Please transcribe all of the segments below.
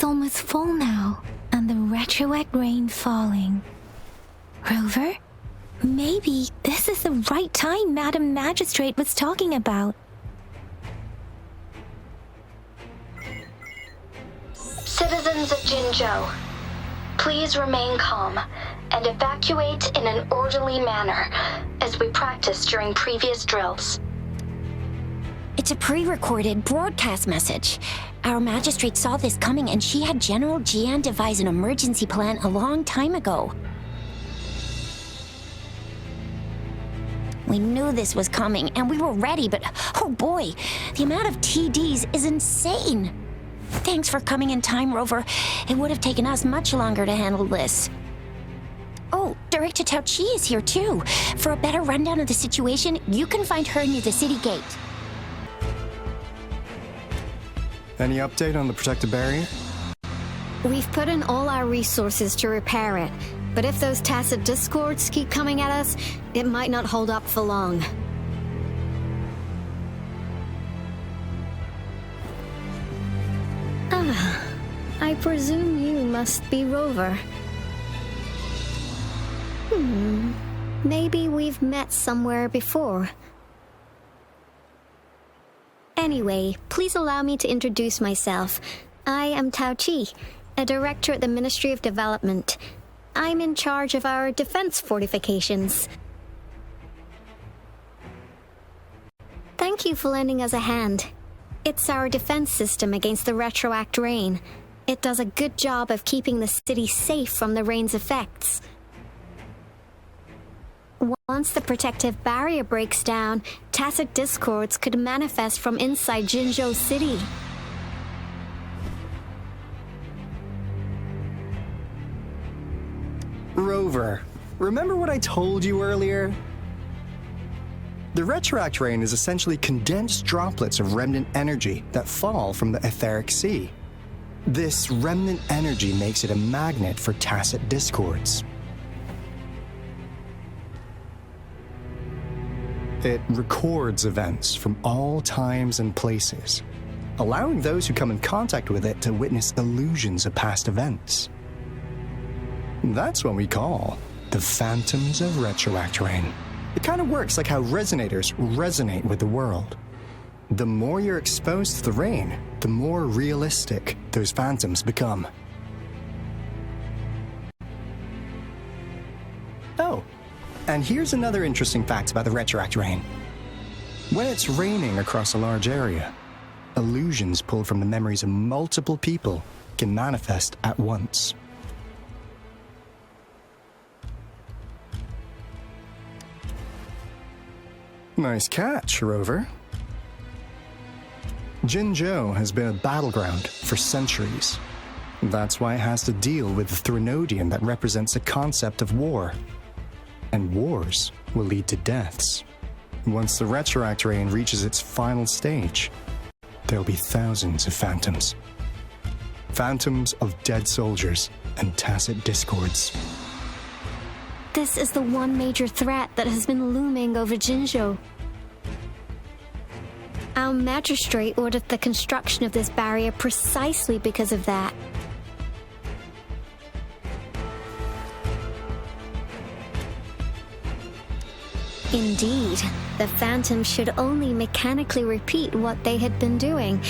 is almost full now, and the retroact rain falling. Rover, maybe this is the right time Madam Magistrate was talking about. Citizens of Jinzhou, please remain calm and evacuate in an orderly manner, as we practiced during previous drills. It's a pre-recorded broadcast message. Our magistrate saw this coming and she had General Jian devise an emergency plan a long time ago. We knew this was coming and we were ready, but oh boy, the amount of TDs is insane. Thanks for coming in time, Rover. It would have taken us much longer to handle this. Oh, Director Tao Chi is here too. For a better rundown of the situation, you can find her near the city gate. Any update on the protective barrier? We've put in all our resources to repair it, but if those tacit discords keep coming at us, it might not hold up for long. I presume you must be Rover. Maybe we've met somewhere before. Anyway, please allow me to introduce myself. I am Tao Chi, a director at the Ministry of Development. I'm in charge of our defense fortifications. Thank you for lending us a hand. It's our defense system against the retroact rain. It does a good job of keeping the city safe from the rain's effects. Once the protective barrier breaks down, tacit discords could manifest from inside Jinzhou City. Rover, remember what I told you earlier? The retroact rain is essentially condensed droplets of remnant energy that fall from the etheric sea. This remnant energy makes it a magnet for tacit discords. It records events from all times and places, allowing those who come in contact with it to witness illusions of past events. That's what we call the phantoms of retroact rain. It kind of works like how resonators resonate with the world. The more you're exposed to the rain, the more realistic those phantoms become. Oh, and here's another interesting fact about the retroact rain. When it's raining across a large area, illusions pulled from the memories of multiple people can manifest at once. Nice catch, Rover. Jinzhou has been a battleground for centuries. That's why it has to deal with the Threnodian that represents the concept of war. And wars will lead to deaths. Once the retroact rain reaches its final stage, there'll be thousands of phantoms. Phantoms of dead soldiers and tacit discords. This is the one major threat that has been looming over Jinzhou. Our magistrate ordered the construction of this barrier precisely because of that. Indeed, the phantoms should only mechanically repeat what they had been doing.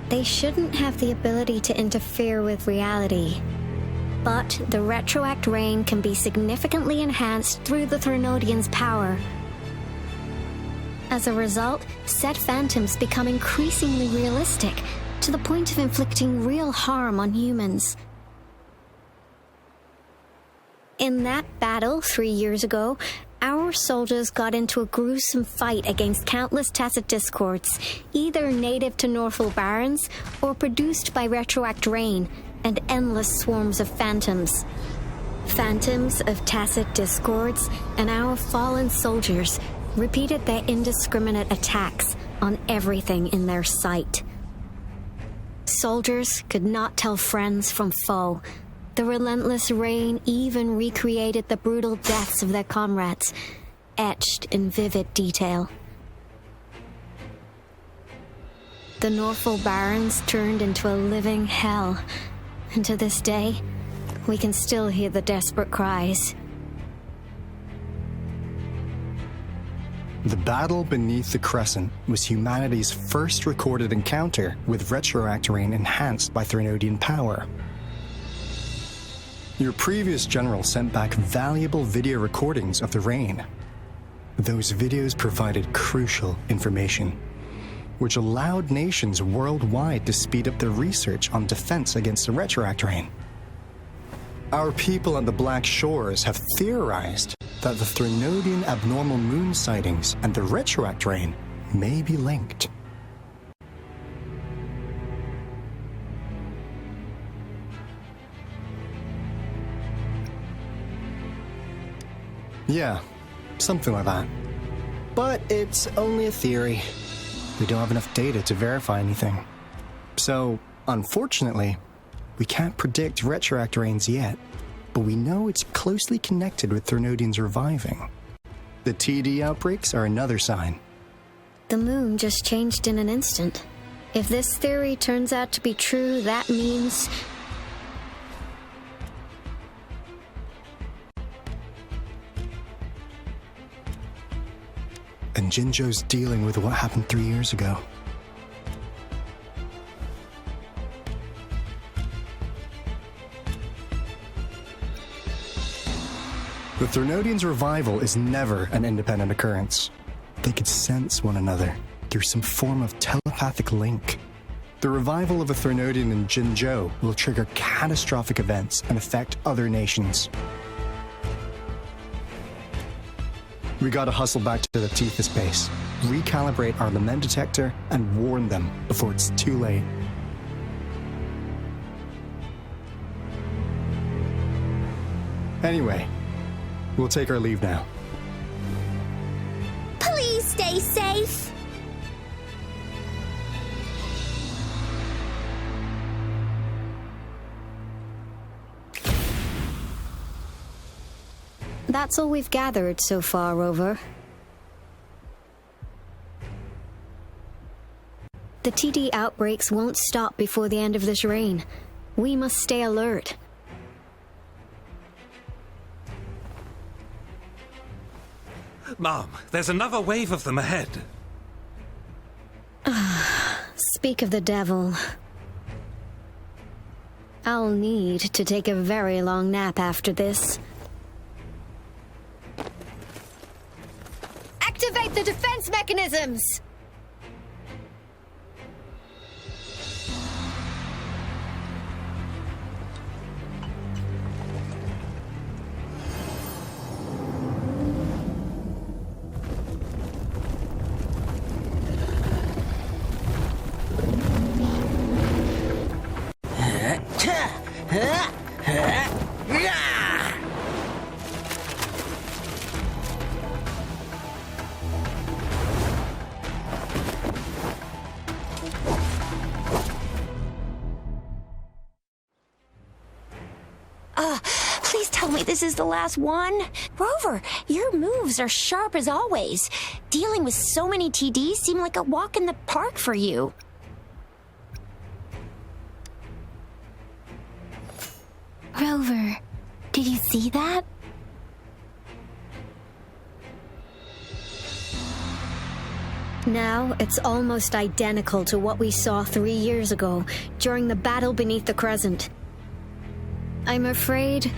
They shouldn't have the ability to interfere with reality. But the retroact rain can be significantly enhanced through the Threnodian's power. As a result, said phantoms become increasingly realistic, to the point of inflicting real harm on humans. In that battle 3 years ago, our soldiers got into a gruesome fight against countless tacit discords, either native to Northwell Barrens or produced by retroact rain, and endless swarms of phantoms. Phantoms of tacit discords and our fallen soldiers repeated their indiscriminate attacks on everything in their sight. Soldiers could not tell friends from foe. The relentless rain even recreated the brutal deaths of their comrades, etched in vivid detail. The Northwell Barrens turned into a living hell. And to this day, we can still hear the desperate cries. The battle beneath the Crescent was humanity's first recorded encounter with retroactorane enhanced by Threnodian power. Your previous general sent back valuable video recordings of the rain. Those videos provided crucial information, which allowed nations worldwide to speed up their research on defense against the retroactorane. Our people on the Black Shores have theorized that the Threnodian abnormal moon sightings and the retroactorane may be linked. Yeah, something like that. But it's only a theory. We don't have enough data to verify anything. So, unfortunately, we can't predict retroactoranes yet, but we know it's closely connected with Threnodians reviving. The TD outbreaks are another sign. The moon just changed in an instant. If this theory turns out to be true, that means... And Jinzhou's dealing with what happened 3 years ago. The Threnodians' revival is never an independent occurrence. They could sense one another through some form of telepathic link. The revival of a Threnodian in Jinzhou will trigger catastrophic events and affect other nations. We gotta hustle back to the Tethys base, recalibrate our lament detector, and warn them before it's too late. Anyway, we'll take our leave now. Please stay safe. That's all we've gathered so far, Rover. The TD outbreaks won't stop before the end of this reign. We must stay alert. Mom, there's another wave of them ahead. Speak of the devil. I'll need to take a very long nap after this. Activate the defense mechanisms! Please tell me this is the last one. Rover, your moves are sharp as always. Dealing with so many TDs seemed like a walk in the park for you. Rover, did you see that? Now, it's almost identical to what we saw 3 years ago, during the battle beneath the Crescent. I'm afraid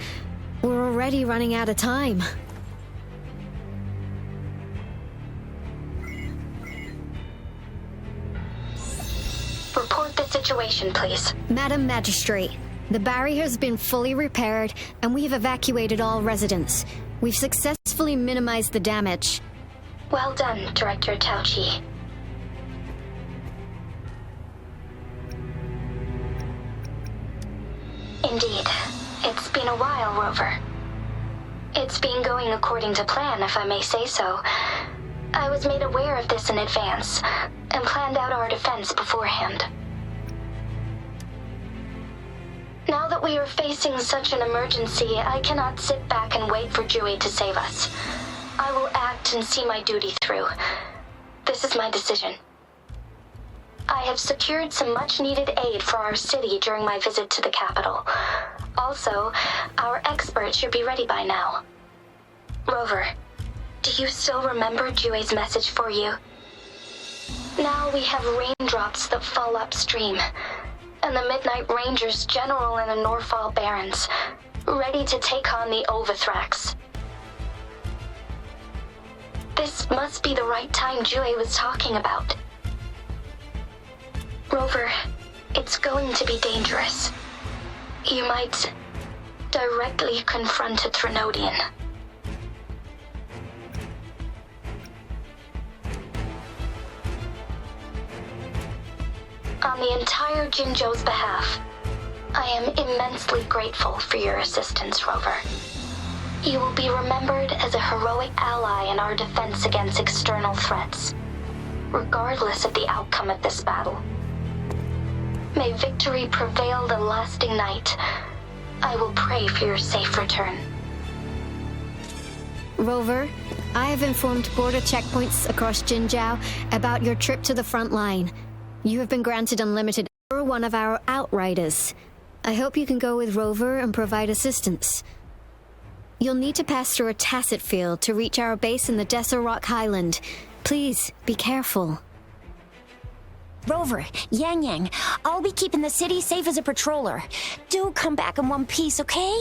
we're already running out of time. Report the situation, please. Madam Magistrate, the barrier has been fully repaired, and we have evacuated all residents. We've successfully minimized the damage. Well done, Director Tauchi. Indeed. It's been a while, Rover. It's been going according to plan, if I may say so. I was made aware of this in advance, and planned out our defense beforehand. Now that we are facing such an emergency, I cannot sit back and wait for Jui to save us. I will act and see my duty through. This is my decision. I have secured some much-needed aid for our city during my visit to the capital. Also, our experts should be ready by now. Rover, do you still remember Jue's message for you? Now we have raindrops that fall upstream, and the Midnight Rangers general in the Norfall Barrens, ready to take on the Overthrax. This must be the right time Jue was talking about. Rover, it's going to be dangerous. You might directly confront a Trinodian. On the entire Jinzhou's behalf, I am immensely grateful for your assistance, Rover. You will be remembered as a heroic ally in our defense against external threats, regardless of the outcome of this battle. May victory prevail the lasting night. I will pray for your safe return. Rover, I have informed border checkpoints across Jinzhou about your trip to the front line. You have been granted unlimited. You're one of our outriders. I hope you can go with Rover and provide assistance. You'll need to pass through a tacit field to reach our base in the Desert Rock Highland. Please, be careful. Rover, Yang, I'll be keeping the city safe as a patroller. Do come back in one piece, okay?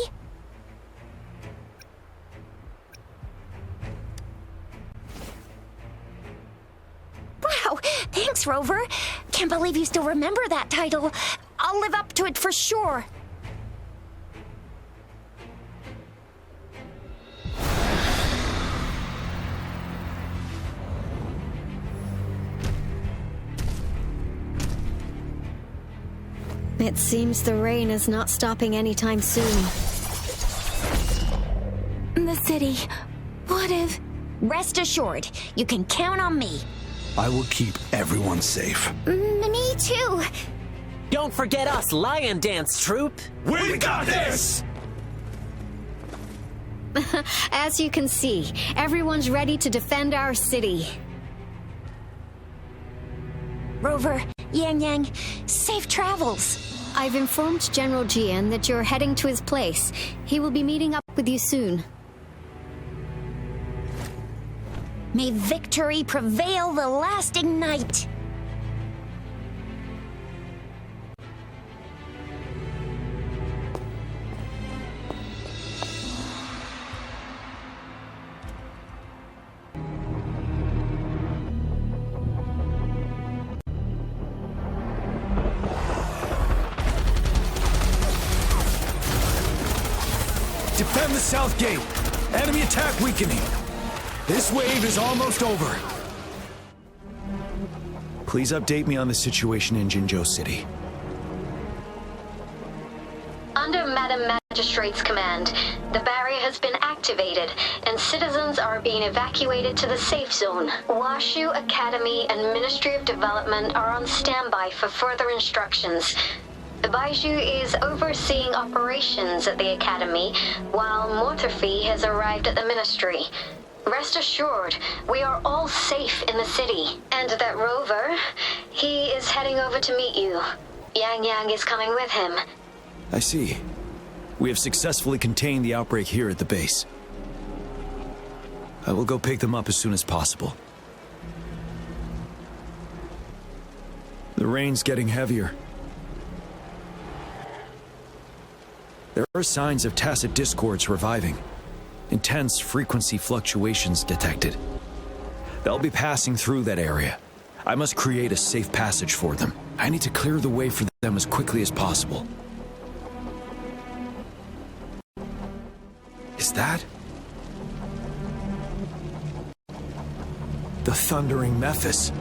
Wow, thanks, Rover. Can't believe you still remember that title. I'll live up to it for sure. It seems the rain is not stopping anytime soon. The city. What if... Rest assured, you can count on me. I will keep everyone safe. Me too. Don't forget us, Lion Dance Troupe. We got this! As you can see, everyone's ready to defend our city. Rover, Yang, safe travels. I've informed General Jian that you're heading to his place. He will be meeting up with you soon. May victory prevail the lasting night. Defend the south gate. Enemy attack weakening. This wave is almost over. Please update me on the situation in Jinzhou City. Under Madam Magistrate's command, the barrier has been activated, and citizens are being evacuated to the safe zone. Washu Academy and Ministry of Development are on standby for further instructions. Baiju is overseeing operations at the Academy, while Mortarfi has arrived at the Ministry. Rest assured, we are all safe in the city. And that Rover, he is heading over to meet you. Yang is coming with him. I see. We have successfully contained the outbreak here at the base. I will go pick them up as soon as possible. The rain's getting heavier. There are signs of tacit discords reviving. Intense frequency fluctuations detected. They'll be passing through that area. I must create a safe passage for them. I need to clear the way for them as quickly as possible. Is that the Thundering Mephis?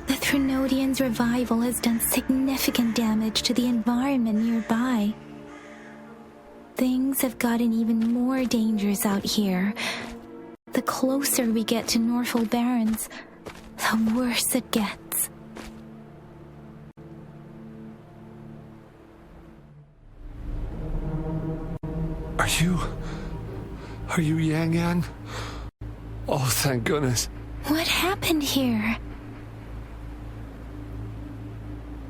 The Trinodians' revival has done significant damage to the environment nearby. Things have gotten even more dangerous out here. The closer we get to Norfall Barrens, the worse it gets. Are you Yang Yang? Oh, thank goodness. What happened here?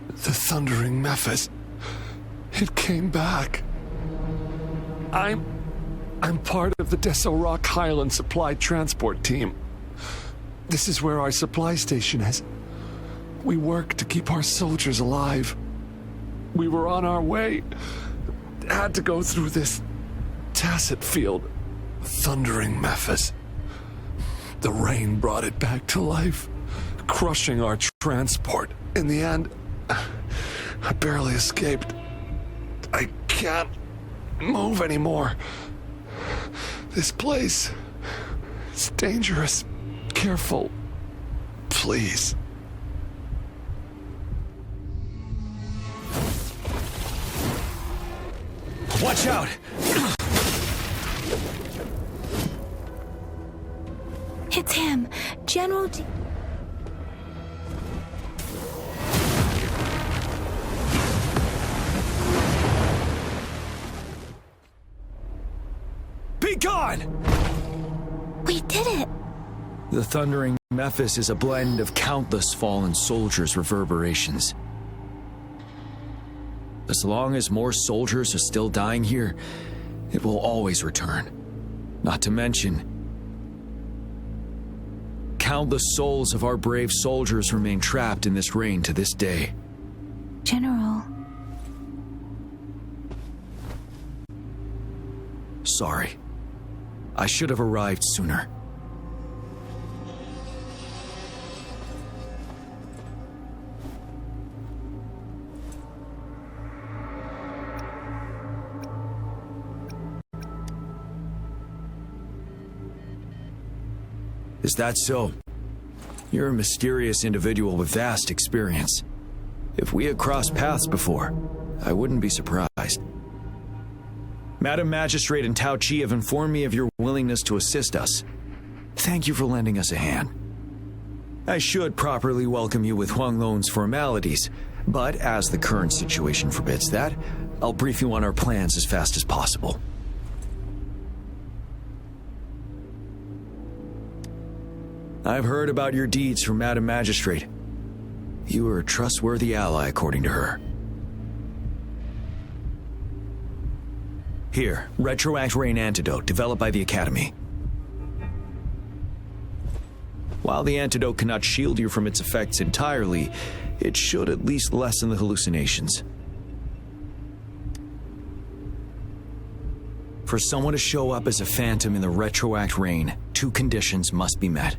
The Thundering Mephis. It came back. I'm part of the Deso Rock Highland Supply Transport Team. This is where our supply station is. We work to keep our soldiers alive. We were on our way. Had to go through this tacet field. Thundering Mephis. The rain brought it back to life, crushing our transport. In the end, I barely escaped. I can't move anymore. This place is dangerous. Careful, please. Watch out! It's him, General D. Be gone! We did it! The Thundering Mephis is a blend of countless fallen soldiers' reverberations. As long as more soldiers are still dying here, it will always return. Not to mention, countless souls of our brave soldiers remain trapped in this rain to this day. General. Sorry. I should have arrived sooner. Is that so? You're a mysterious individual with vast experience. If we had crossed paths before, I wouldn't be surprised. Madam Magistrate and Tao Chi have informed me of your willingness to assist us. Thank you for lending us a hand. I should properly welcome you with Huang Lon's formalities, but as the current situation forbids that, I'll brief you on our plans as fast as possible. I've heard about your deeds from Madam Magistrate. You are a trustworthy ally, according to her. Here, Retroact Rain Antidote, developed by the Academy. While the antidote cannot shield you from its effects entirely, it should at least lessen the hallucinations. For someone to show up as a phantom in the Retroact Rain, two conditions must be met.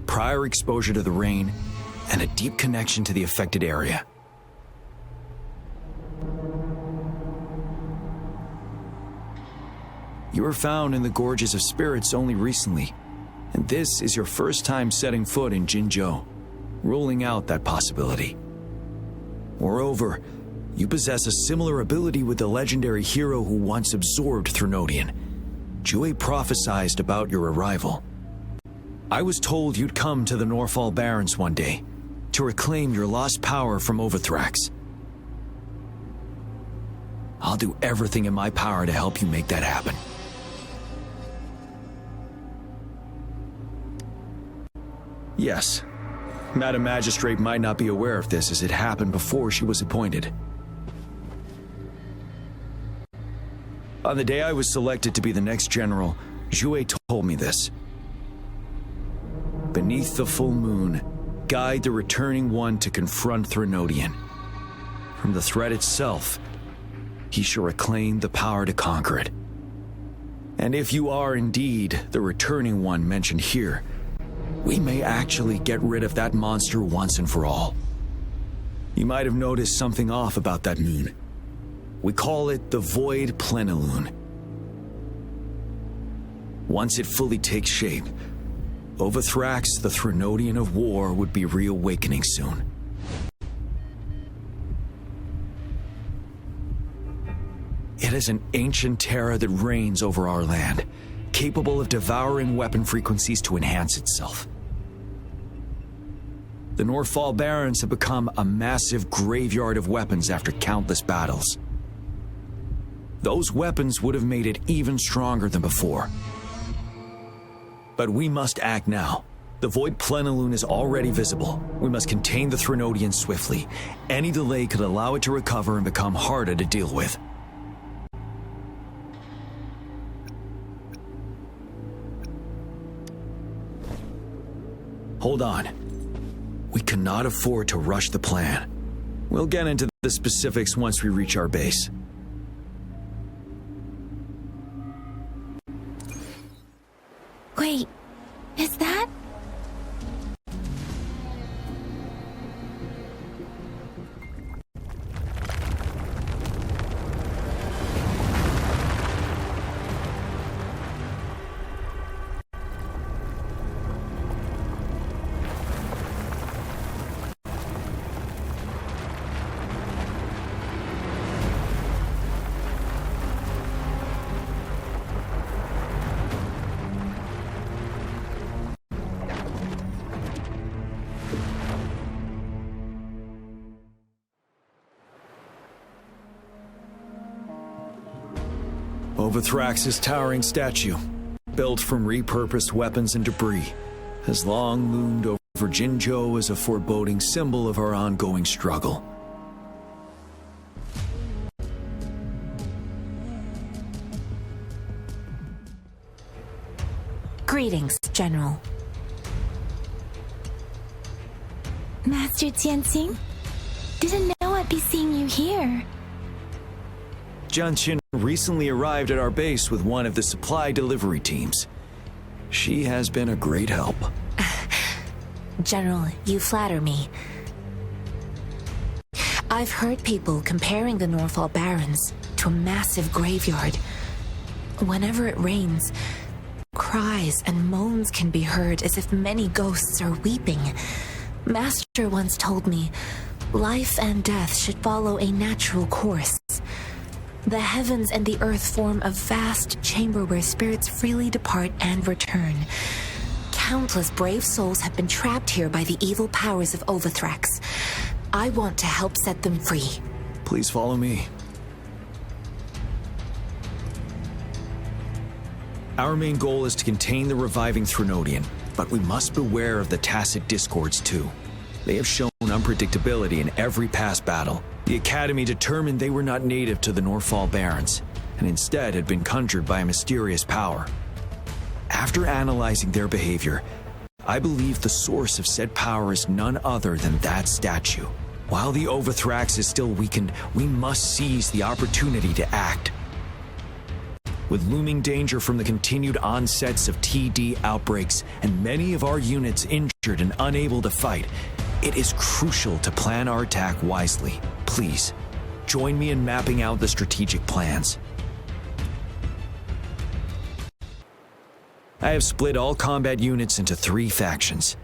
Prior exposure to the rain, and a deep connection to the affected area. You were found in the Gorges of Spirits only recently, and this is your first time setting foot in Jinzhou, ruling out that possibility. Moreover, you possess a similar ability with the legendary hero who once absorbed Threnodian. Jue prophesied about your arrival. I was told you'd come to the Norfall Barrens one day, to reclaim your lost power from Overthrax. I'll do everything in my power to help you make that happen. Yes, Madam Magistrate might not be aware of this as it happened before she was appointed. On the day I was selected to be the next general, Jue told me this. Beneath the full moon, guide the returning one to confront Threnodian. From the threat itself, he shall reclaim the power to conquer it. And if you are indeed the returning one mentioned here, we may actually get rid of that monster once and for all. You might have noticed something off about that moon. We call it the Void Plenilune. Once it fully takes shape, Overthrax, the Threnodian of War, would be reawakening soon. It is an ancient terror that reigns over our land, capable of devouring weapon frequencies to enhance itself. The Norfall Barrens have become a massive graveyard of weapons after countless battles. those weapons would have made it even stronger than before. But we must act now. The void plenilune is already visible. We must contain the Threnodian swiftly. Any delay could allow it to recover and become harder to deal with. Hold on. We cannot afford to rush the plan. We'll get into the specifics once we reach our base. Wait, is that? Wuthrax's towering statue, built from repurposed weapons and debris, has long loomed over Jinzhou as a foreboding symbol of our ongoing struggle. Greetings, General. Master Jianxing? Didn't know I'd be seeing you here. Jianqin recently arrived at our base with one of the supply delivery teams. She has been a great help. General, you flatter me. I've heard people comparing the Norfall Barrens to a massive graveyard. Whenever it rains, cries and moans can be heard as if many ghosts are weeping. Master once told me, life and death should follow a natural course. The heavens and the earth form a vast chamber where spirits freely depart and return. Countless brave souls have been trapped here by the evil powers of Wuthrax. I want to help set them free. Please follow me. Our main goal is to contain the reviving Threnodian, but we must beware of the tacit discords too. They have shown unpredictability in every past battle. The Academy determined they were not native to the Norfall Barrens, and instead had been conjured by a mysterious power. After analyzing their behavior, I believe the source of said power is none other than that statue. While the Wuthrax is still weakened, we must seize the opportunity to act. With looming danger from the continued onsets of TD outbreaks and many of our units injured and unable to fight, it is crucial to plan our attack wisely. Please, join me in mapping out the strategic plans. I have split all combat units into 3 factions.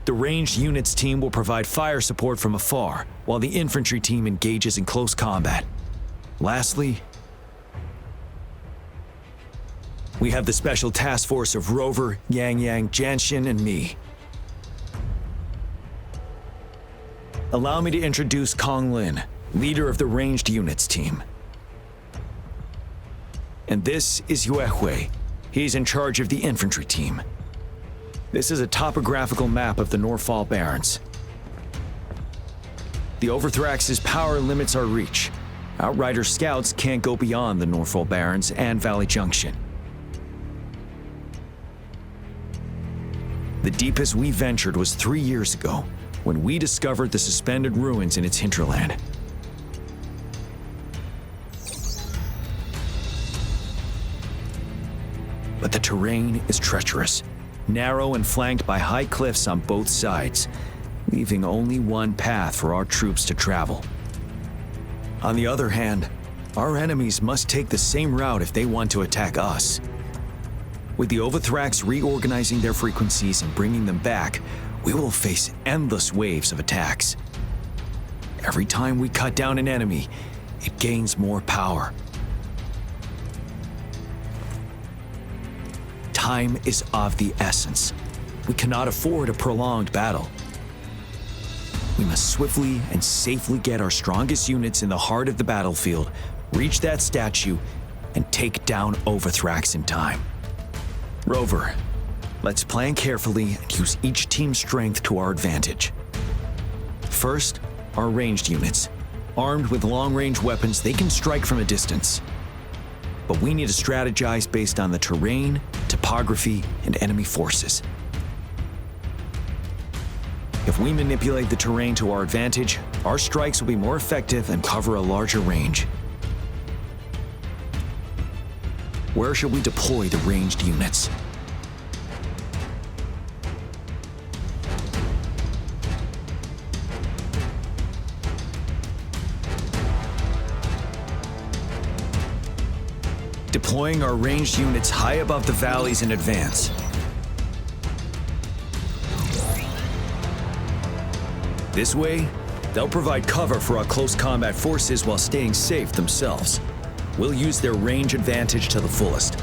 The ranged units team will provide fire support from afar, while the infantry team engages in close combat. Lastly, we have the special task force of Rover, Yang Yang, Jianxin, and me. Allow me to introduce Kong Lin, leader of the ranged units team. And this is Yue Hui. He's in charge of the infantry team. This is a topographical map of the Norfall Barrens. The Wuthrax's power limits our reach. Outrider scouts can't go beyond the Norfall Barrens and Valley Junction. The deepest we ventured was 3 years ago, when we discovered the suspended ruins in its hinterland. But the terrain is treacherous, narrow and flanked by high cliffs on both sides, leaving only one path for our troops to travel. On the other hand, our enemies must take the same route if they want to attack us. With the Wuthrax reorganizing their frequencies and bringing them back, we will face endless waves of attacks. Every time we cut down an enemy, it gains more power. Time is of the essence. We cannot afford a prolonged battle. We must swiftly and safely get our strongest units in the heart of the battlefield reach that statue, and take down Overthrax in time. Rover, let's plan carefully and use each team's strength to our advantage. First, our ranged units. Armed with long-range weapons, they can strike from a distance. But we need to strategize based on the terrain, topography, and enemy forces. If we manipulate the terrain to our advantage, our strikes will be more effective and cover a larger range. Where should we deploy the ranged units? Deploying our ranged units high above the valleys in advance. This way, they'll provide cover for our close combat forces while staying safe themselves. We'll use their range advantage to the fullest.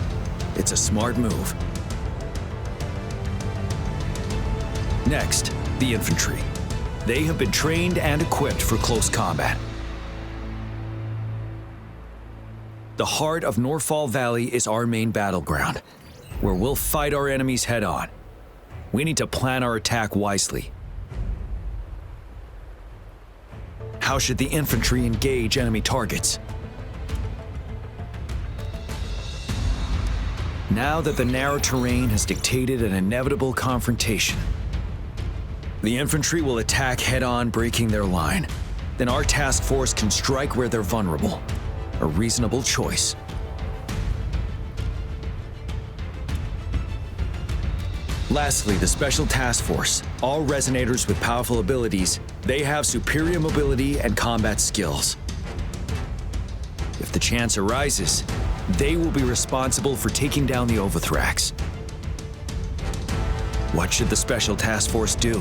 It's a smart move. Next, the infantry. They have been trained and equipped for close combat. The heart of Norfall Valley is our main battleground, where we'll fight our enemies head-on. We need to plan our attack wisely. How should the infantry engage enemy targets? Now that the narrow terrain has dictated an inevitable confrontation, the infantry will attack head-on, breaking their line. Then our task force can strike where they're vulnerable. A reasonable choice. Lastly, the Special Task Force. All resonators with powerful abilities, they have superior mobility and combat skills. If the chance arises, they will be responsible for taking down the Overthrax. What should the Special Task Force do?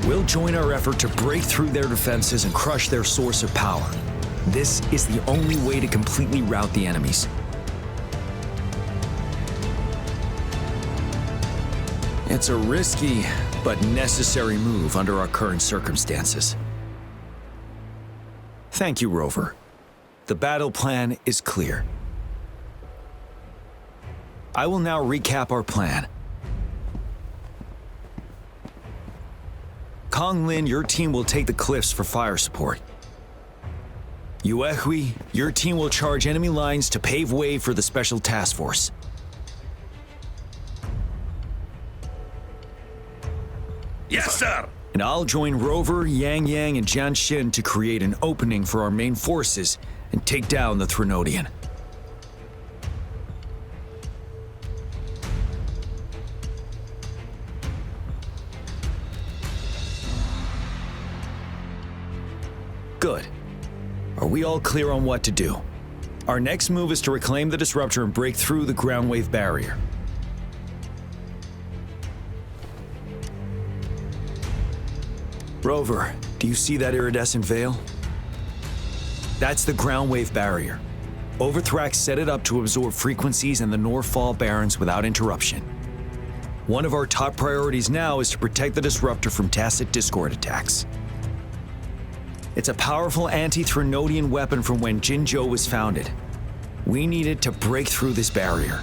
We'll join our effort to break through their defenses and crush their source of power. This is the only way to completely rout the enemies. It's a risky but necessary move under our current circumstances. Thank you, Rover. The battle plan is clear. I will now recap our plan. Kong Lin, your team will take the cliffs for fire support. Yuehui, your team will charge enemy lines to pave way for the Special Task Force. Yes, sir! And I'll join Rover, Yang Yang, and Jian Xin to create an opening for our main forces and take down the Threnodian. Good. Are we all clear on what to do? Our next move is to reclaim the disruptor and break through the ground wave barrier. Rover, do you see that iridescent veil? That's the ground wave barrier. Overthrax set it up to absorb frequencies in the Norfall Barrens without interruption. One of our top priorities now is to protect the disruptor from tacit discord attacks. It's a powerful anti-Threnodian weapon from when Jinzhou was founded. We need it to break through this barrier.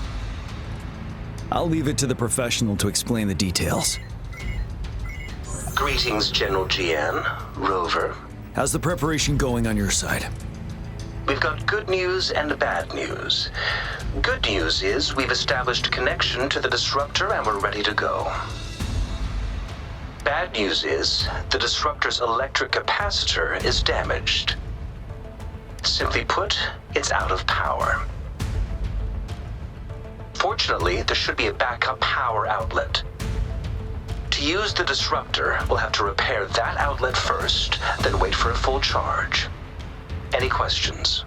I'll leave it to the professional to explain the details. Greetings, General Jian, Rover. How's the preparation going on your side? We've got good news and bad news. Good news is we've established connection to the disruptor and we're ready to go. Bad news is the disruptor's electric capacitor is damaged. Simply put, it's out of power. Fortunately, there should be a backup power outlet. To use the disruptor, we'll have to repair that outlet first, then wait for a full charge. Any questions?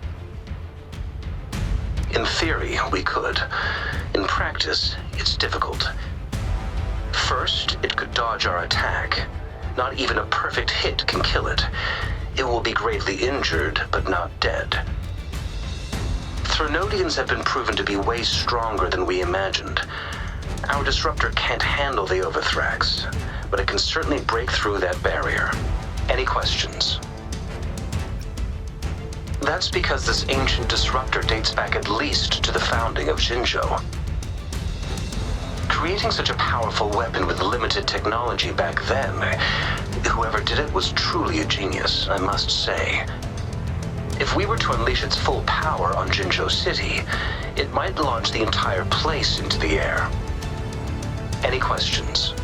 In theory, we could. In practice, it's difficult. First, it could dodge our attack. Not even a perfect hit can kill it. It will be greatly injured, but not dead. Threnodians have been proven to be way stronger than we imagined. Our disruptor can't handle the Overthrax, but it can certainly break through that barrier. Any questions? That's because this ancient disruptor dates back at least to the founding of Jinzhou. Creating such a powerful weapon with limited technology back then, whoever did it was truly a genius, I must say. If we were to unleash its full power on Jinzhou City, it might launch the entire place into the air. Any questions?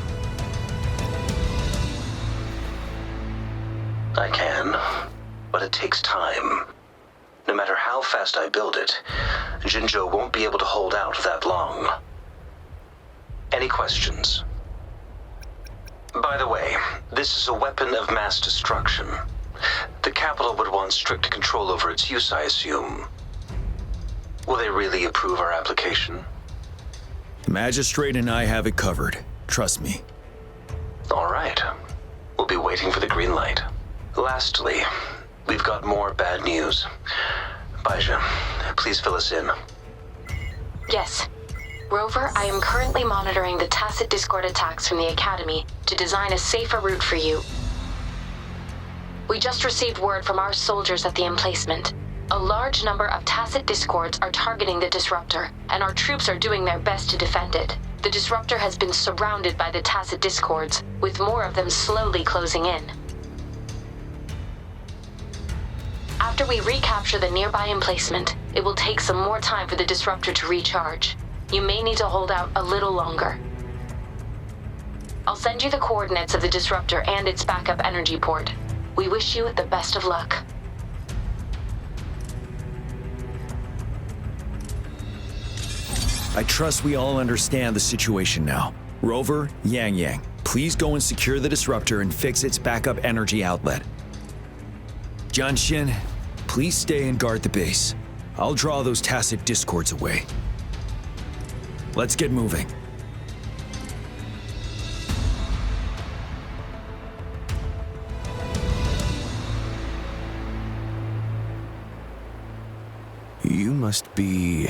I can, but it takes time. No matter how fast I build it, Jinzhou won't be able to hold out that long. Any questions? By the way, this is a weapon of mass destruction. The capital would want strict control over its use, I assume. Will they really approve our application? The magistrate and I have it covered. Trust me. All right. We'll be waiting for the green light. Lastly, we've got more bad news. Baija, please fill us in. Yes. Rover, I am currently monitoring the tacit discord attacks from the Academy to design a safer route for you. We just received word from our soldiers at the emplacement. A large number of tacit discords are targeting the disruptor, and our troops are doing their best to defend it. The disruptor has been surrounded by the tacit discords, with more of them slowly closing in. After we recapture the nearby emplacement, it will take some more time for the disruptor to recharge. You may need to hold out a little longer. I'll send you the coordinates of the disruptor and its backup energy port. We wish you the best of luck. I trust we all understand the situation now. Rover, Yang, please go and secure the disruptor and fix its backup energy outlet. Jianxin, please stay and guard the base. I'll draw those tacit discords away. Let's get moving. You must be...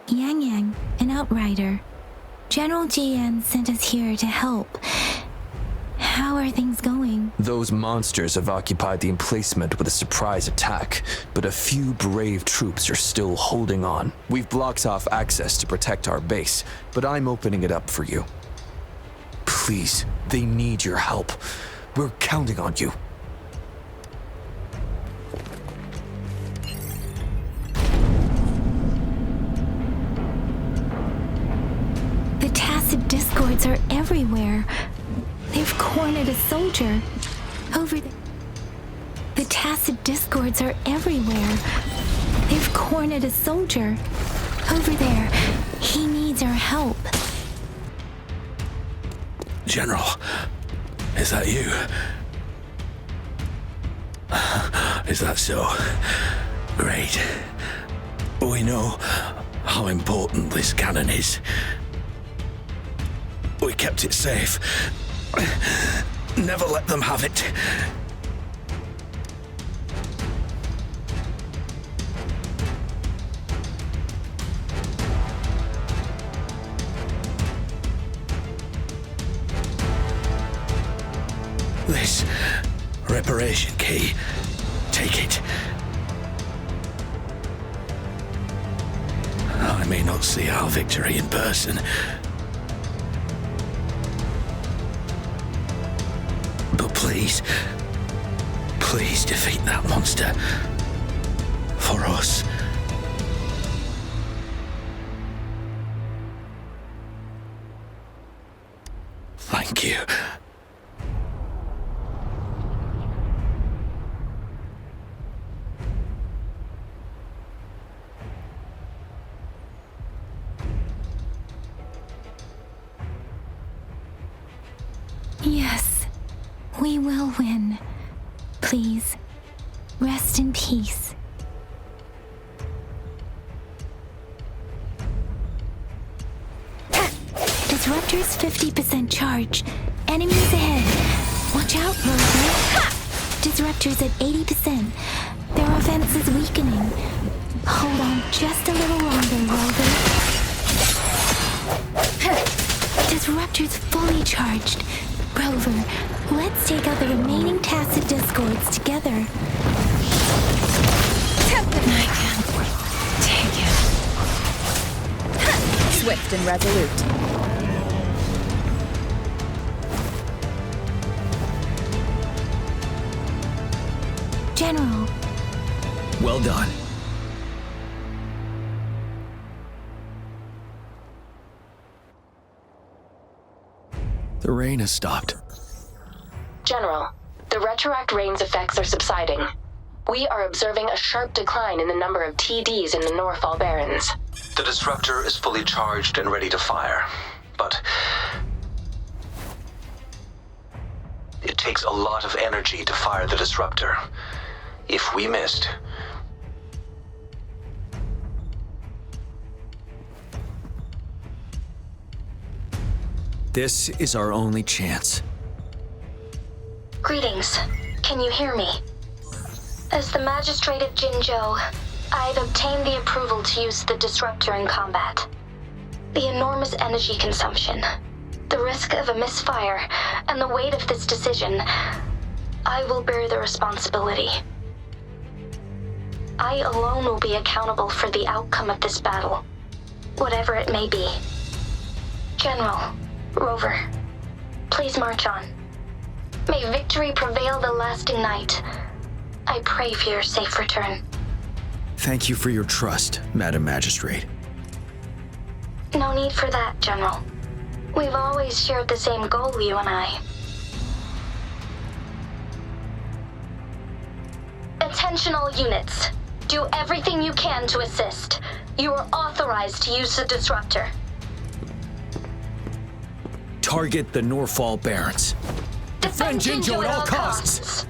Yang, an outrider. General Jian sent us here to help. How are things going? Those monsters have occupied the emplacement with a surprise attack, but a few brave troops are still holding on. We've blocked off access to protect our base, but I'm opening it up for you. Please, they need your help. We're counting on you. The tacit discords are everywhere. They've cornered a soldier. Over there. The tacit discords are everywhere. They've cornered a soldier. Over there. He needs our help. General, is that you? Is that so? Great. We know how important this cannon is. We kept it safe. Never let them have it. This reparation key. Take it. I may not see our victory in person, but please defeat that monster. For us. Thank you. Yes, we will win. Please, rest in peace. Disruptor's 50% charge. Enemies ahead. Watch out, Rover. Disruptor's at 80%. Their offense is weakening. Hold on just a little longer, Rover. Disruptor's fully charged. Rover, let's take out the remaining tacit discords together. I can take it. Swift and resolute. General. Well done. The rain has stopped. General, the retroact rain's effects are subsiding. We are observing a sharp decline in the number of TDs in the Norfall Barrens. The disruptor is fully charged and ready to fire, but it takes a lot of energy to fire the disruptor. If we missed, this is our only chance. Greetings. Can you hear me? As the Magistrate of Jinzhou, I've obtained the approval to use the disruptor in combat. The enormous energy consumption, the risk of a misfire, and the weight of this decision, I will bear the responsibility. I alone will be accountable for the outcome of this battle, whatever it may be. General, Rover, please march on. May victory prevail the lasting night. I pray for your safe return. Thank you for your trust, Madam Magistrate. No need for that, General. We've always shared the same goal, you and I. Attention all units. Do everything you can to assist. You are authorized to use the disruptor. Target the Norfall Barrens. Defend Jinzhou at all costs.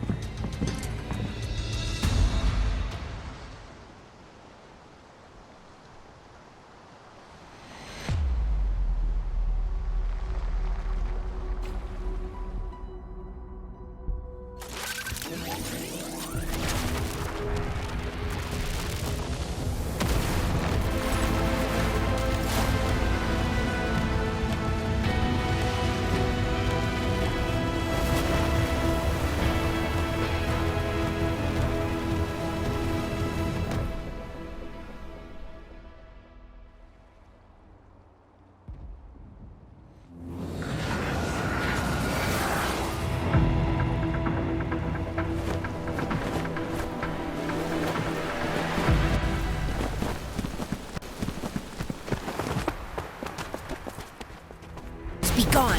Be gone.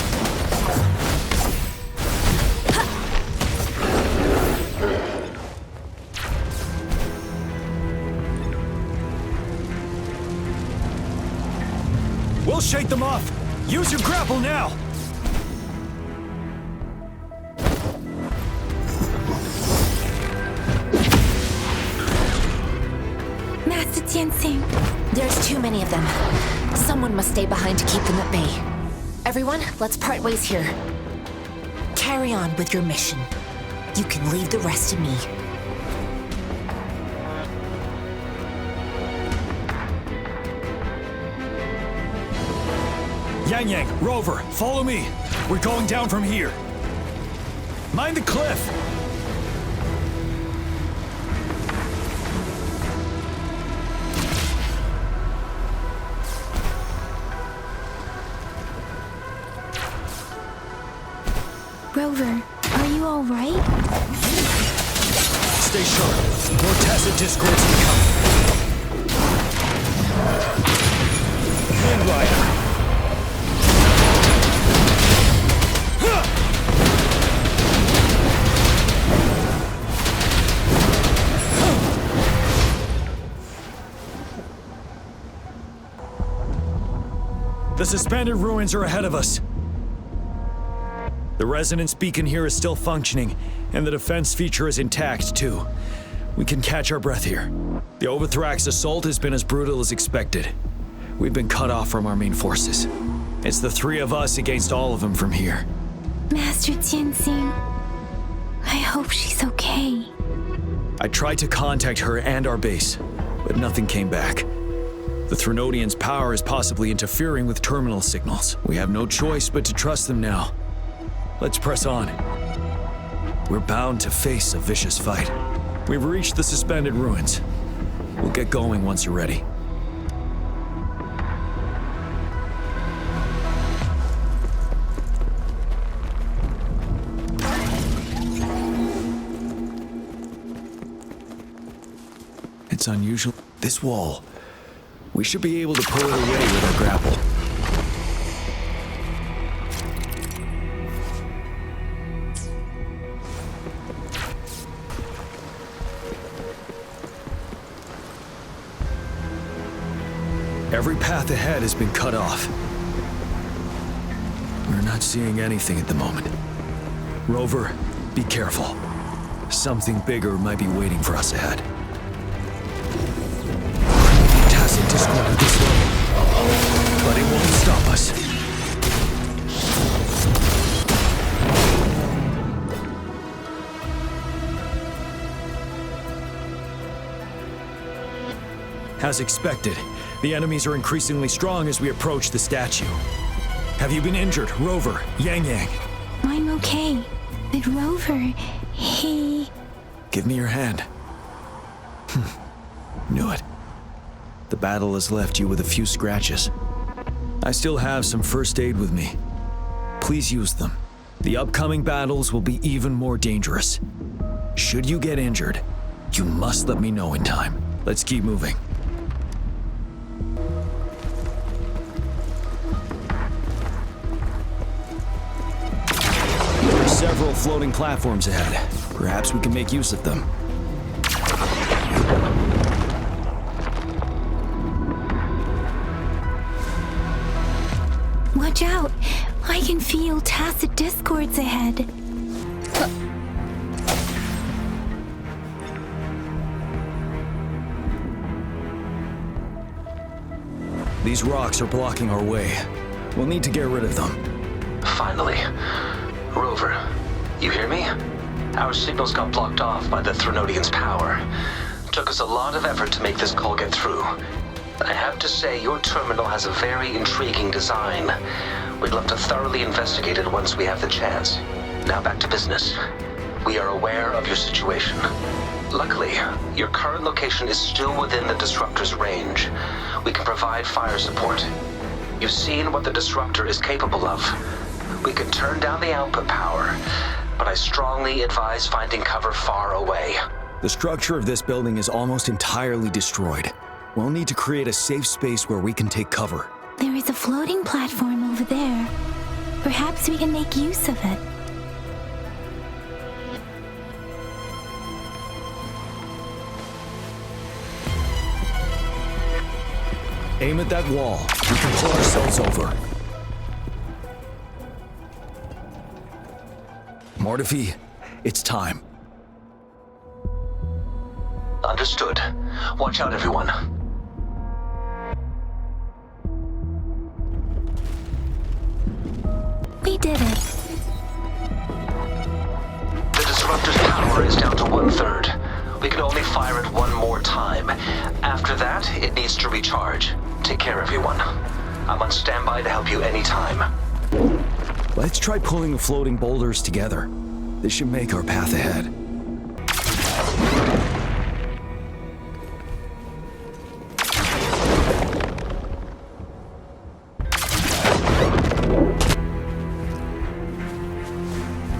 We'll shake them off. Use your grapple now. Master Jinzhou. There's too many of them. Someone must stay behind to keep them at bay. Everyone, let's part ways here. Carry on with your mission. You can leave the rest to me. Yang, Rover, follow me. We're going down from here. Mind the cliff. Rover, are you all right? Stay sharp. More tacit discords incoming. Windrider. The suspended ruins are ahead of us. The resonance beacon here is still functioning, and the defense feature is intact, too. We can catch our breath here. The Wuthering assault has been as brutal as expected. We've been cut off from our main forces. It's the three of us against all of them from here. Master Jinzhou, I hope she's okay. I tried to contact her and our base, but nothing came back. The Threnodians' power is possibly interfering with terminal signals. We have no choice but to trust them now. Let's press on. We're bound to face a vicious fight. We've reached the suspended ruins. We'll get going once you're ready. It's unusual. This wall. We should be able to pull it away with our grapple. Every path ahead has been cut off. We're not seeing anything at the moment. Rover, be careful. Something bigger might be waiting for us ahead. Tacit Discord at this level, but it won't stop us. As expected, the enemies are increasingly strong as we approach the statue. Have you been injured, Rover, Yang Yang? I'm okay. But Rover, he... Give me your hand. Knew it. The battle has left you with a few scratches. I still have some first aid with me. Please use them. The upcoming battles will be even more dangerous. Should you get injured, you must let me know in time. Let's keep moving. There are several floating platforms ahead. Perhaps we can make use of them. Watch out! I can feel tacit discords ahead. These rocks are blocking our way. We'll need to get rid of them. Finally. Rover, you hear me? Our signals got blocked off by the Threnodian's power. Took us a lot of effort to make this call get through. I have to say, your terminal has a very intriguing design. We'd love to thoroughly investigate it once we have the chance. Now back to business. We are aware of your situation. Luckily, your current location is still within the Disruptor's range. We can provide fire support. You've seen what the Disruptor is capable of. We can turn down the output power, but I strongly advise finding cover far away. The structure of this building is almost entirely destroyed. We'll need to create a safe space where we can take cover. There is a floating platform over there. Perhaps we can make use of it. Aim at that wall. We can pull ourselves over. Mortefi, it's time. Understood. Watch out, everyone. We did it. The Disruptor's power is down to 1/3. We can only fire it one more time. After that, it needs to recharge. Take care, everyone. I'm on standby to help you anytime. Let's try pulling the floating boulders together. This should make our path ahead.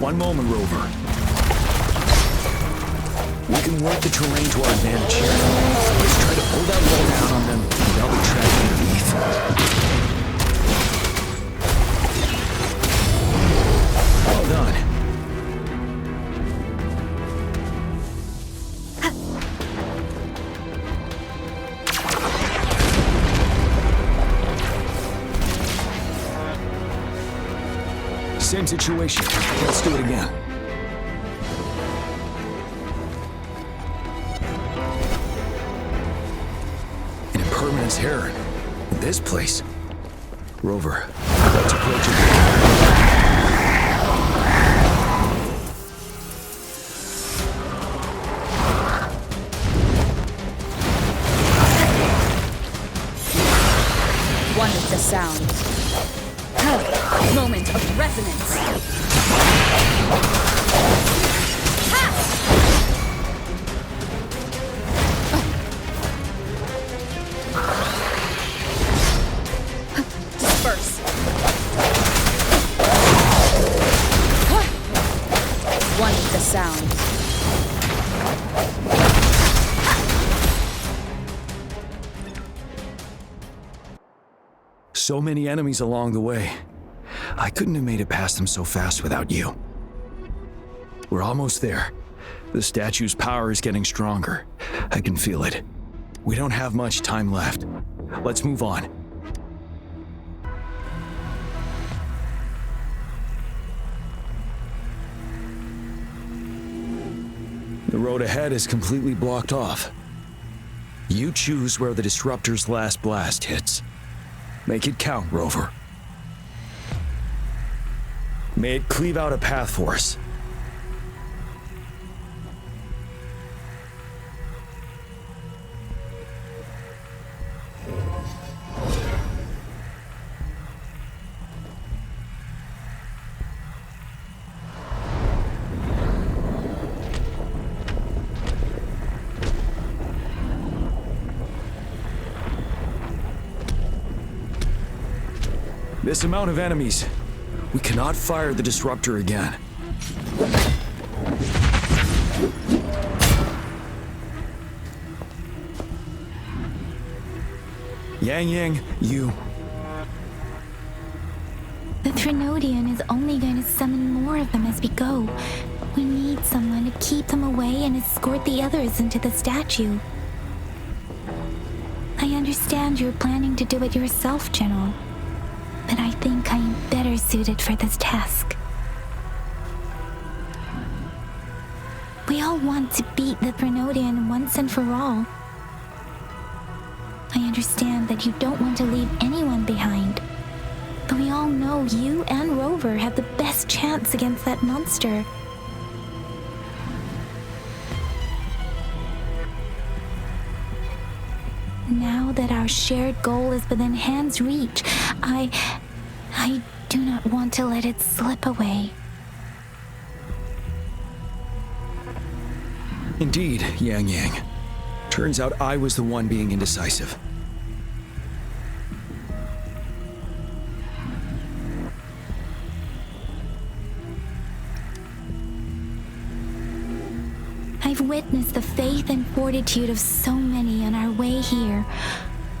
One moment, Rover. We can work the terrain to our advantage here. Let's try to pull that wall down on them without the track underneath. Well done. Same situation. Let's do it again. An impermanence heron. In this place. Rover, let's approach it. One is the sound. Moment of resonance. Disperse. One with the sound. So many enemies along the way. I couldn't have made it past them so fast without you. We're almost there. The statue's power is getting stronger. I can feel it. We don't have much time left. Let's move on. The road ahead is completely blocked off. You choose where the disruptor's last blast hits. Make it count, Rover. May it cleave out a path for us. This amount of enemies, we cannot fire the disruptor again. Yang, you. The Trinodian is only going to summon more of them as we go. We need someone to keep them away and escort the others into the statue. I understand you're planning to do it yourself, General. But I think I am better suited for this task. We all want to beat the Trinodian once and for all. I understand that you don't want to leave anyone behind. But we all know you and Rover have the best chance against that monster. Now that our shared goal is within hand's reach, I do not want to let it slip away. Indeed, Yang. Turns out I was the one being indecisive. I've witnessed the faith and fortitude of so many on our way here.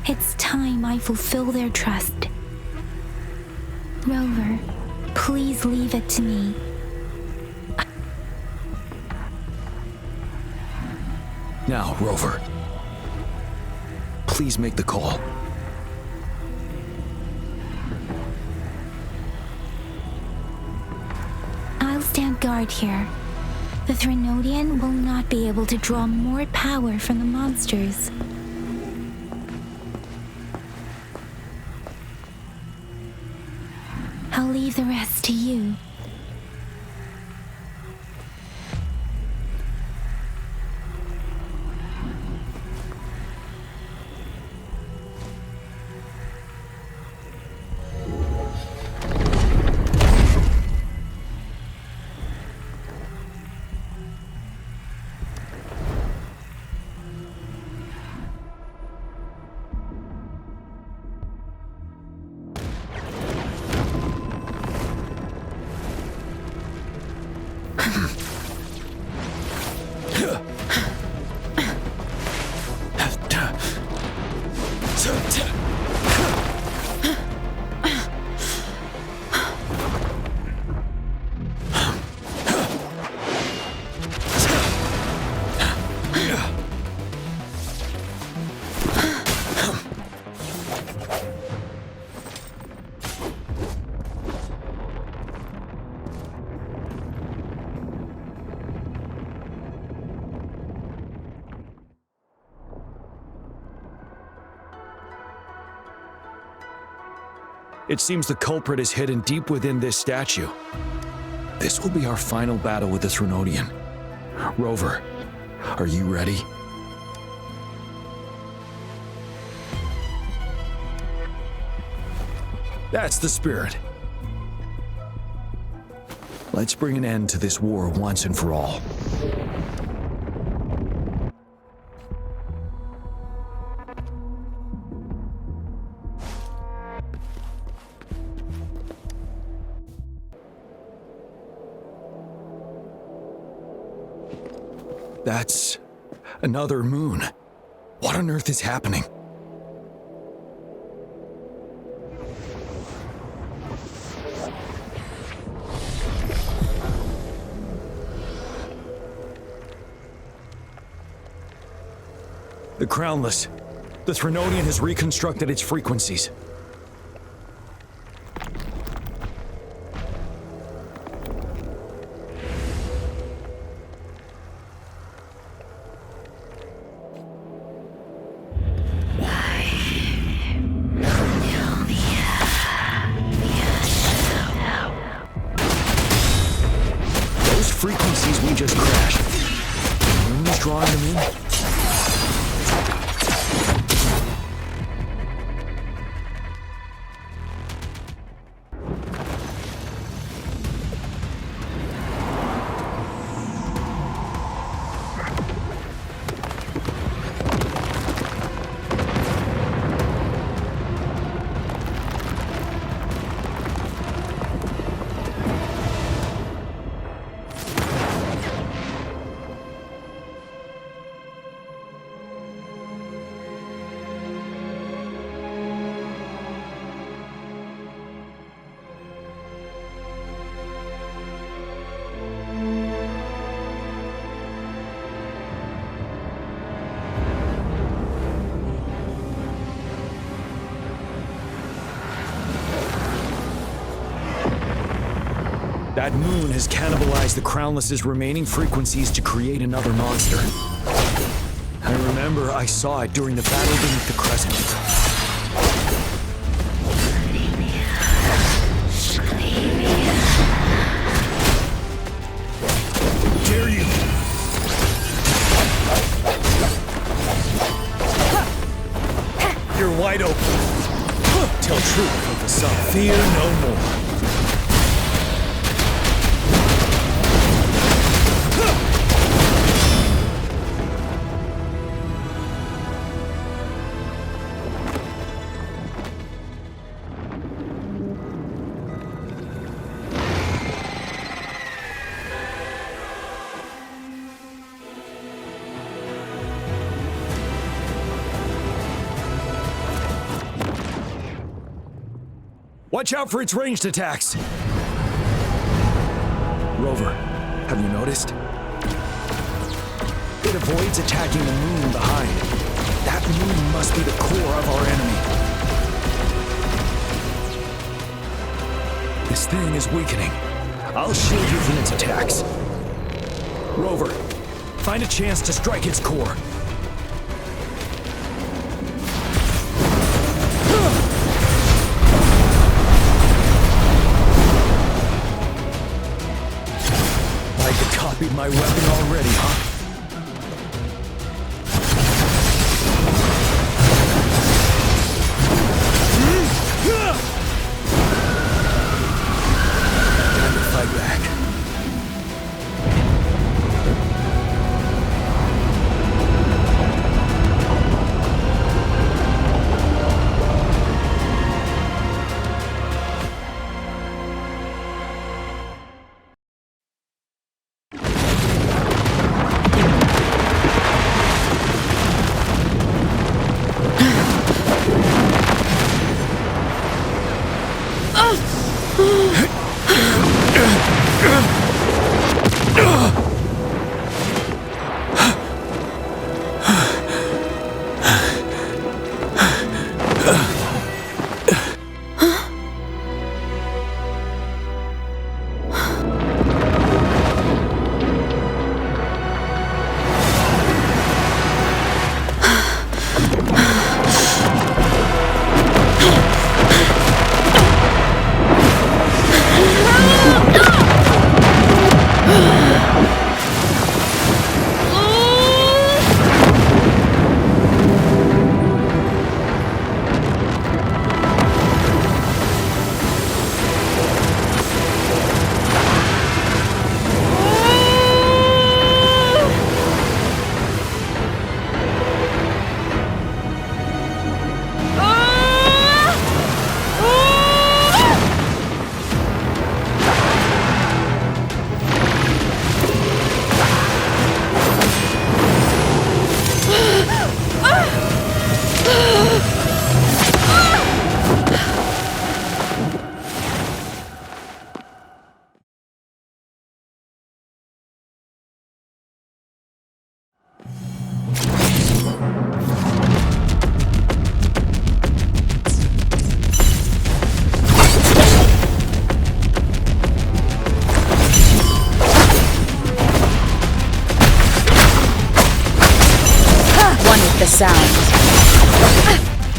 It's time I fulfill their trust. Rover, please leave it to me. Now, Rover. Please make the call. I'll stand guard here. The Trinodian will not be able to draw more power from the monsters. I'll leave the rest to you. It seems the culprit is hidden deep within this statue. This will be our final battle with the Trinodian. Rover, are you ready? That's the spirit. Let's bring an end to this war once and for all. That's another moon. What on earth is happening? The Crownless. The Threnodian has reconstructed its frequencies. Those frequencies we just crashed. The moon is drawing them in. That moon has cannibalized the Crownless's remaining frequencies to create another monster. I remember I saw it during the battle beneath the Crescent. Dare you! You're wide open. Tell truth with the sun. Fear no more. Watch out for its ranged attacks! Rover, have you noticed? It avoids attacking the moon behind. That moon must be the core of our enemy. This thing is weakening. I'll shield you from its attacks. Rover, find a chance to strike its core. Copied my weapon already, huh? Time to fight back.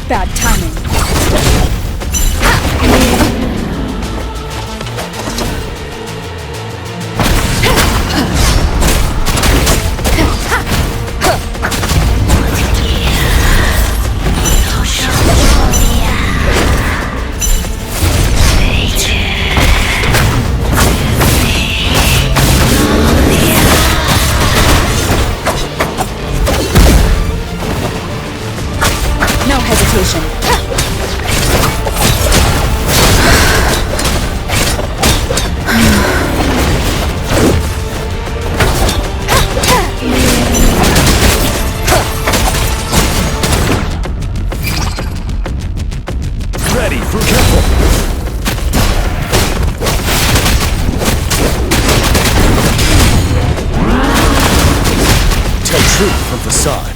Bad timing. No hesitation. Ready for careful. Tell truth from facade.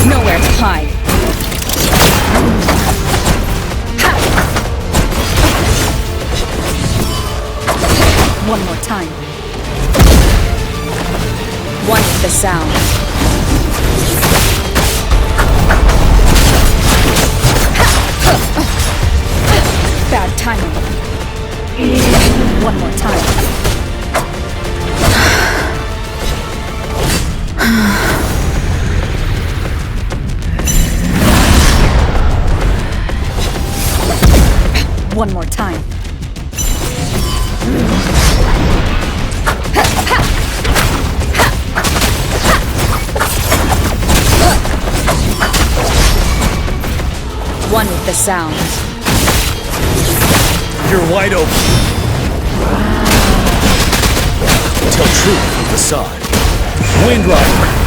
Nowhere to hide. One more time. One with the sound. Bad timing. One more time. One more time. One with the sound. You're wide open. Tell truth from facade. Wind Rider.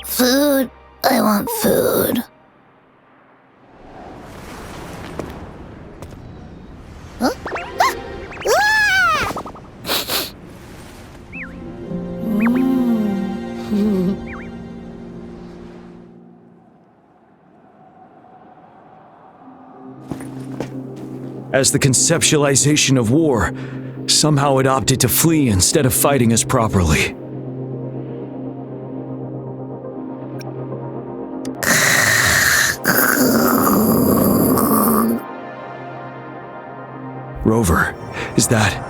Food. I want food. Huh? As the conceptualization of war, somehow it opted to flee instead of fighting us properly. Rover, is that...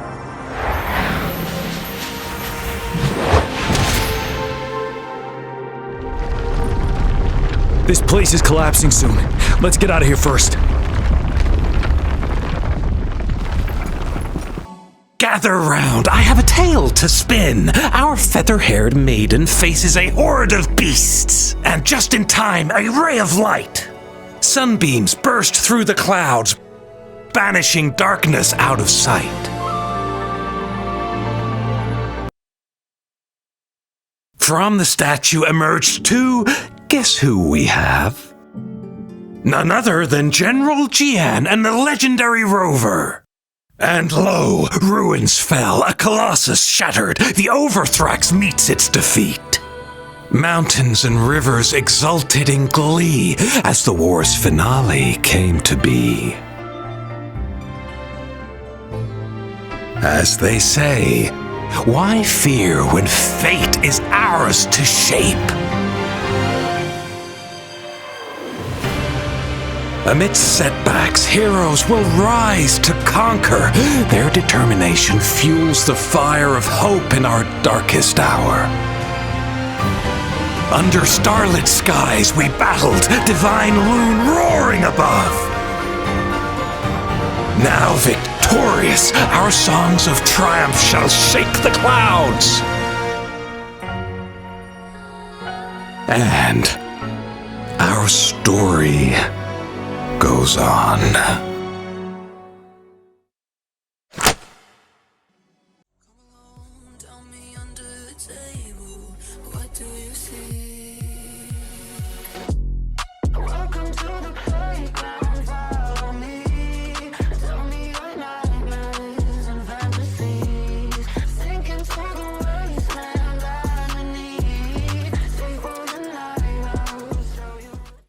This place is collapsing soon. Let's get out of here first. gather round. I have a tale to spin. Our feather-haired maiden faces a horde of beasts. And just in time, a ray of light. Sunbeams burst through the clouds, banishing darkness out of sight. From the statue emerged two. Guess who we have? None other than General Jian and the legendary Rover. And lo, ruins fell, a colossus shattered, the Overthrax meets its defeat. Mountains and rivers exulted in glee as the war's finale came to be. As they say, why fear when fate is ours to shape? Amidst setbacks, heroes will rise to conquer. Their determination fuels the fire of hope in our darkest hour. Under starlit skies we battled, divine loon roaring above. Now victorious, our songs of triumph shall shake the clouds. And our story goes on.